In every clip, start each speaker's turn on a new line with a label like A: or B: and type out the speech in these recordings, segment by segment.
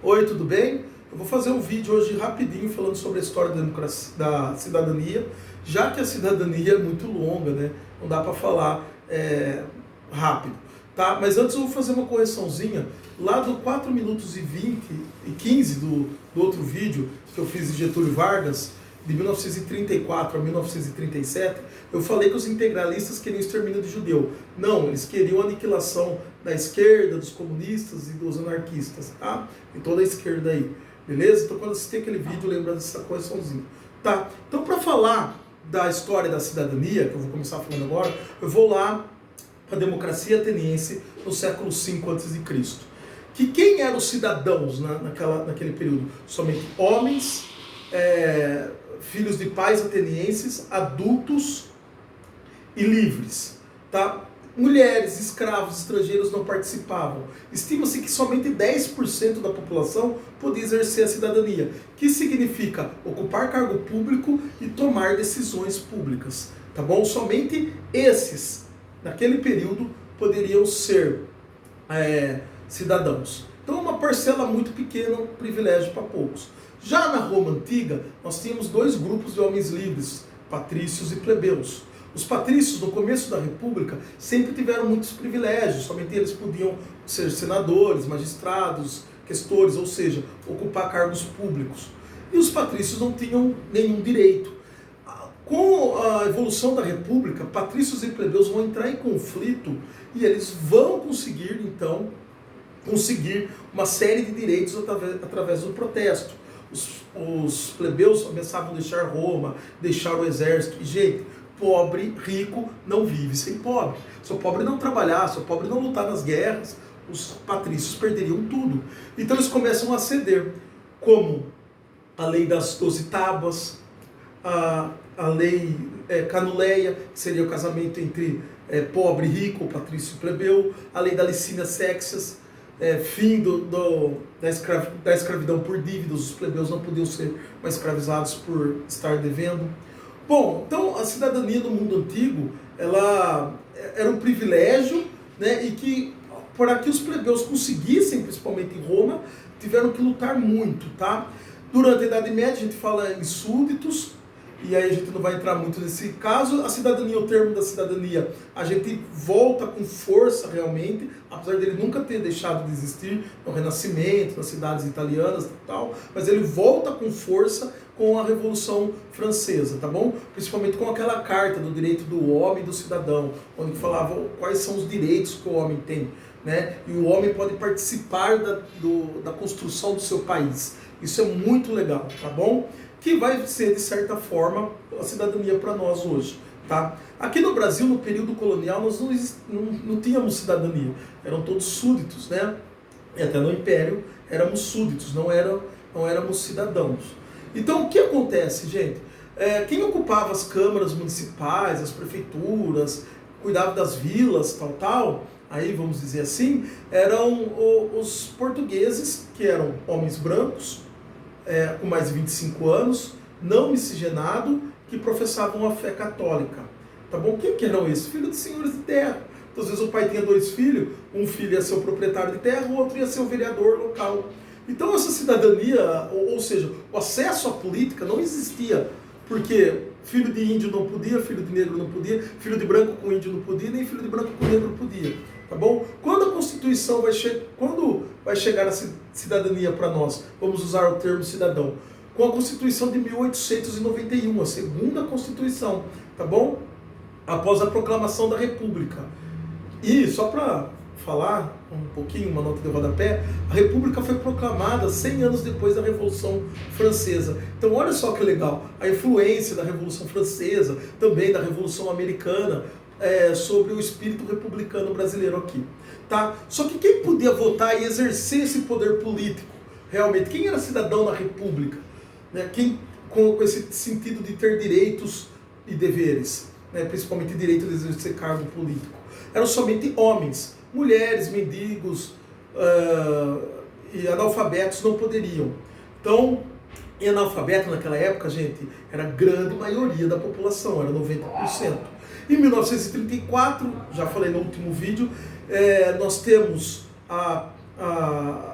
A: Oi, tudo bem? Eu vou fazer um vídeo hoje rapidinho falando sobre a história da cidadania, já que a cidadania é muito longa, né? Não dá para falar rápido, tá? Mas antes eu vou fazer uma correçãozinha. Lá do 4 minutos e 20 e 15 do outro vídeo que eu fiz de Getúlio Vargas, de 1934 a 1937, eu falei que os integralistas queriam o extermínio de judeu. Não, eles queriam a aniquilação da esquerda, dos comunistas e dos anarquistas, tá? E toda a esquerda aí, beleza? Então quando assistir aquele vídeo, lembra dessa correçãozinha, tá? Então para falar da história da cidadania, que eu vou começar falando agora, eu vou lá para a democracia ateniense no século V a.C. Que quem eram os cidadãos naquele período? Somente homens, filhos de pais atenienses, adultos e livres, tá? Mulheres, escravos, estrangeiros não participavam. Estima-se que somente 10% da população podia exercer a cidadania, que significa ocupar cargo público e tomar decisões públicas, tá bom? Somente esses, naquele período, poderiam ser cidadãos. Então, uma parcela muito pequena, um privilégio para poucos. Já na Roma Antiga, nós tínhamos dois grupos de homens livres, patrícios e plebeus. Os patrícios, no começo da República, sempre tiveram muitos privilégios, somente eles podiam ser senadores, magistrados, questores, ou seja, ocupar cargos públicos. E os patrícios não tinham nenhum direito. Com a evolução da República, patrícios e plebeus vão entrar em conflito e eles vão conseguir, então, uma série de direitos através do protesto. Os plebeus começavam a deixar Roma, deixar o exército. E, gente, pobre, rico, não vive sem pobre. Se o pobre não trabalhar, se o pobre não lutar nas guerras, os patrícios perderiam tudo. Então eles começam a ceder, como a lei das 12 tábuas, a lei canuleia, que seria o casamento entre pobre e rico, patrício e plebeu, a lei da licínia sexias, fim da escravidão por dívidas, os plebeus não podiam ser mais escravizados por estar devendo. Bom, então a cidadania do mundo antigo, ela era um privilégio, né, e que para que os plebeus conseguissem, principalmente em Roma, tiveram que lutar muito, tá? Durante a Idade Média a gente fala em súditos, e aí a gente não vai entrar muito nesse caso. A cidadania, o termo da cidadania, a gente volta com força realmente, apesar dele nunca ter deixado de existir no Renascimento, nas cidades italianas e tal, mas ele volta com força com a Revolução Francesa, tá bom? Principalmente com aquela carta do direito do homem e do cidadão, onde falava quais são os direitos que o homem tem, né? E o homem pode participar da construção do seu país. Isso é muito legal, tá bom? Que vai ser, de certa forma, a cidadania para nós hoje, tá? Aqui no Brasil, no período colonial, nós não tínhamos cidadania, eram todos súditos, né? E até no Império éramos súditos, não éramos cidadãos. Então, o que acontece, gente? Quem ocupava as câmaras municipais, as prefeituras, cuidava das vilas, tal, aí vamos dizer assim, eram os portugueses, que eram homens brancos, com mais de 25 anos, não miscigenado, que professavam a fé católica. Tá bom? Quem que eram esses? Filhos de senhores de terra. Então, às vezes o pai tinha dois filhos, um filho ia ser o proprietário de terra, o outro ia ser o vereador local. Então essa cidadania, ou seja, o acesso à política não existia, porque filho de índio não podia, filho de negro não podia, filho de branco com índio não podia, nem filho de branco com negro podia. Tá bom? Quando a Constituição quando vai chegar a cidadania para nós? Vamos usar o termo cidadão. Com a Constituição de 1891, a segunda Constituição, tá bom? Após a proclamação da República. E só para falar um pouquinho, uma nota de rodapé, a República foi proclamada 100 anos depois da Revolução Francesa. Então olha só que legal, a influência da Revolução Francesa, também da Revolução Americana, sobre o espírito republicano brasileiro aqui, tá? Só que quem podia votar e exercer esse poder político, realmente, quem era cidadão na República, né? Quem com esse sentido de ter direitos e deveres, né? Principalmente direito de exercer cargo político, eram somente homens. Mulheres, mendigos e analfabetos não poderiam. Então, e analfabeto naquela época, gente, era a grande maioria da população, era 90%. Em 1934, já falei no último vídeo, nós temos a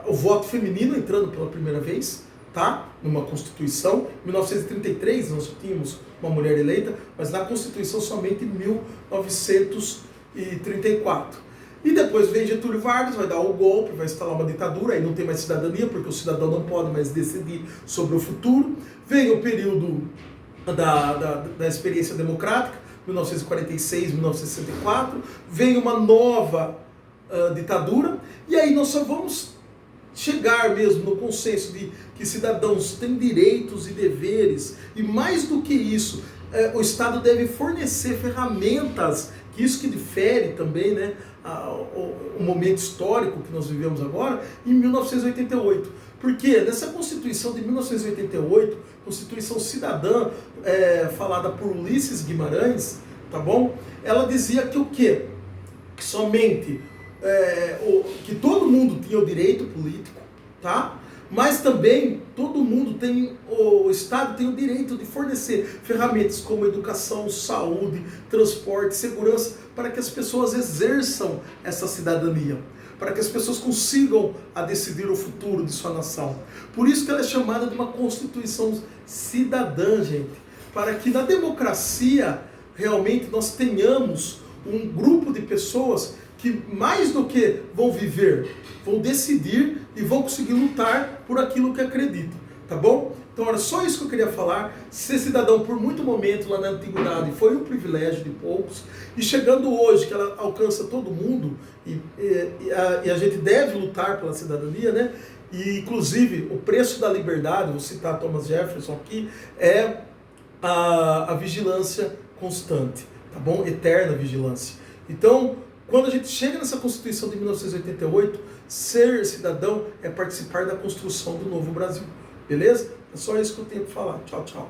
A: o voto feminino entrando pela primeira vez, tá? Numa Constituição. Em 1933 nós tínhamos uma mulher eleita, mas na Constituição somente em 1934. E depois vem Getúlio Vargas, vai dar o golpe, vai instalar uma ditadura, aí não tem mais cidadania, porque o cidadão não pode mais decidir sobre o futuro. Vem o período da experiência democrática, 1946, 1964. Vem uma nova ditadura, e aí nós só vamos chegar mesmo no consenso de que cidadãos têm direitos e deveres, e mais do que isso, o Estado deve fornecer ferramentas, que isso que difere também, né, o momento histórico que nós vivemos agora, em 1988. Porque nessa Constituição de 1988, Constituição Cidadã, falada por Ulisses Guimarães, tá bom? Ela dizia que o quê? Que somente que todo mundo tinha o direito político, tá? Mas também todo mundo tem, o Estado tem o direito de fornecer ferramentas como educação, saúde, transporte, segurança, para que as pessoas exerçam essa cidadania, para que as pessoas consigam a decidir o futuro de sua nação. Por isso que ela é chamada de uma Constituição cidadã, gente, para que na democracia realmente nós tenhamos um grupo de pessoas que mais do que vão viver, vão decidir e vão conseguir lutar por aquilo que acreditam, tá bom? Então era só isso que eu queria falar. Ser cidadão por muito momento lá na antiguidade foi um privilégio de poucos, e chegando hoje que ela alcança todo mundo, e a gente deve lutar pela cidadania, né? E inclusive o preço da liberdade, vou citar Thomas Jefferson aqui, é a vigilância constante, tá bom? Eterna vigilância. Então, quando a gente chega nessa Constituição de 1988, ser cidadão é participar da construção do novo Brasil. Beleza? É só isso que eu tenho para falar. Tchau, tchau.